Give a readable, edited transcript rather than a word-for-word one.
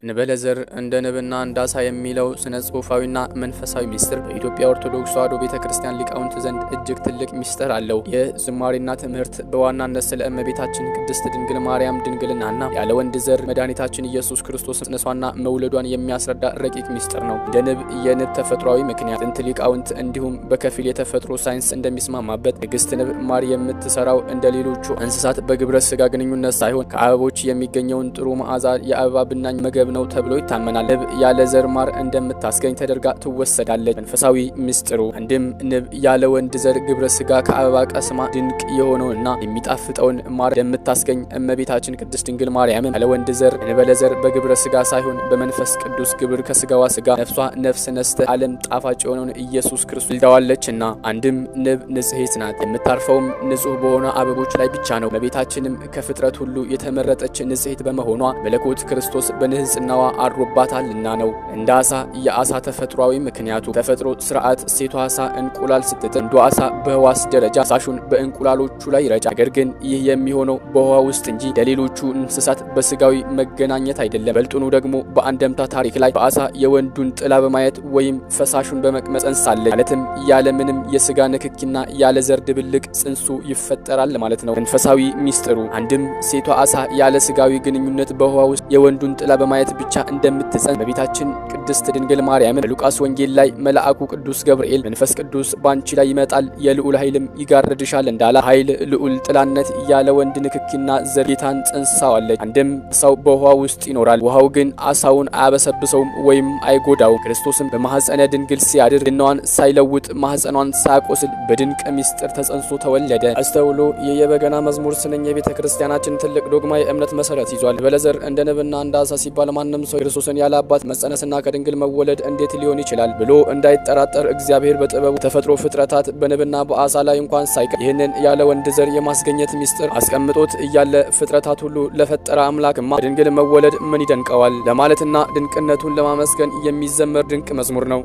ንበለዘር እንደ ንብና እንዳሳ የሚለው ስነ ጽሑፋዊና መንፈሳዊ ሚስጥር በኢትዮጵያ ኦርቶዶክስ ተዋሕዶ ቤተክርስቲያን ሊቃውንት ዘንድ እጅግ ትልቅ ሚስጥር አለው። ይህ ዝማሬና ትምህርት በዋናነት ስለ እመቤታችን ቅድስት ድንግል ማርያም ድንግልናና ያለ ወንድ ዘር መድኃኒታችን ኢየሱስ ክርስቶስ ጽንሷና መውለዷን የሚያስረዳ ረቂቅ ሚስጥር ነው። እንደ ንብ የንብ ተፈጥሯዊ ምክንያት ጥንት ሊቃውንት እንዲሁም በከፊል የተፈጥሮ ሳይንስ እንደሚስማማበት ንግስት ንብ ማር የምትሰራው እንደ ሌሎቹ እንስሳት በግብረ ስጋ ግንኙነት ሳይሆን ከአበቦች የሚገኘውን ጥሩ መዓዛ የአበባ ብናኝ መገብ ነው ተብሎ ይታመናል። ንብ ያለ ዘር ማር እንደምታስገኝ ተደርጋ ትወሰዳለች። መንፈሳዊ ሚስጥሩ አንድም ንብ ያለ ወንድ ዘር ግብረ ስጋ ከአበባ ቀስማ ድንቅ የሆነውና የሚጣፍጠውን ማር እንደምታስገኝ እመቤታችን ቅድስት ድንግል ማርያም ያለ ወንድ ዘር እንበለዘር በግብረ ስጋ ሳይሆን በመንፈስ ቅዱስ ግብር ከስጋዋ ስጋ ነፍሷ ነፍስ ነስተ ዓለም ጣፋጭ የሆነውን ኢየሱስ ክርስቶስ ወልዳዋለችና። አንድም ንብ ንጽሕት ናት። የምታርፈውም ንጹህ በሆነ አበቦች ላይ ብቻ ነው። እመቤታችንም ከፍጥረት ሁሉ የተመረጠች ንጽሕት በመሆኗ መለኮት ክርስቶስ በንጽሕናዋ አድሮባታልና ነው። እንደ አሳ የአሳ ተፈጥሯዊ ምክንያቱ ተፈጥሮ ስርዓት ሴቷ አሳ እንቁላል ስትጥል ወንዱ አሳ በህዋስ ደረጃ ሳሹን በእንቁላሎቹ ላይ ይረጫል። ነገር ግን ይህ የሚሆነው በውሃ ውስጥ እንጂ ለሌሎቹ እንስሳት በስጋዊ መገናኘት አይደለም። በልጡኑ ደግሞ በአንደምታ ታሪክ ላይ በአሳ የወንዱን ጥላ በማየት ወይም ፈሳሹን በመቅመስ ጸንሳለች ማለትም ያለ ምንም የስጋ ንክኪና ያለ ዘር ድብልቅ ጽንሱ ይፈጠራል ማለት ነው። መንፈሳዊ ሚስጥሩ አንድም ሴቷ አሳ ያለ ስጋዊ ግንኙነት በውሃ ውስጥ የወንዱን ጥላ በማየት ብቻ እንደምትጸንስ እመቤታችን ቅድስት ድንግል ማርያም በሉቃስ ወንጌል ላይ መልአኩ ቅዱስ ገብርኤል መንፈስ ቅዱስ ባንቺ ላይ ይመጣል የልዑል ኃይልም ይጋርድሻል እንዳለ ኃይል ልዑል ጥላነት ያለ ወንድ ንክኪና ዘር ጌታን ጸንሳዋለች። አንድም ሰው በውሃ ውስጥ ይኖራል፣ ውሃው ግን አሳውን አያበሰብሰውም ወይም አይጎዳው። ክርስቶስም በማህፀነ ድንግል ሲያድር ድናዋን ሳይለውጥ ማህፀኗን ሳያቆስል በድንቅ ሚስጥር ተጸንሶ ተወለደ። አስተውሎ የበገና መዝሙር ስንኝ የቤተ ክርስቲያናችን ትልቅ ዶግማ የእምነት መሰረት ይዟል። በለዘር እንደ ንብና እንደ አሳ ሲባል ማንም ሰው ክርስቶስን ያለ አባት መጸነስና ከድንግል መወለድ እንዴት ሊሆን ይችላል ብሎ እንዳይጠራጠር እግዚአብሔር በጥበቡ ተፈጥሮ ፍጥረታት በንብና በአሳ ላይ እንኳን ሳይቀር ይህንን ያለ ወንድ ዘር የማስገኘት ሚስጥር አስቀምጦት እያለ ፍጥረታት ሁሉ ለፈጠረ አምላክማ ድንግል መወለድ ምን ይደንቀዋል ለማለትና ድንቅነቱን ለማመስገን የሚዘመር ድንቅ መዝሙር ነው።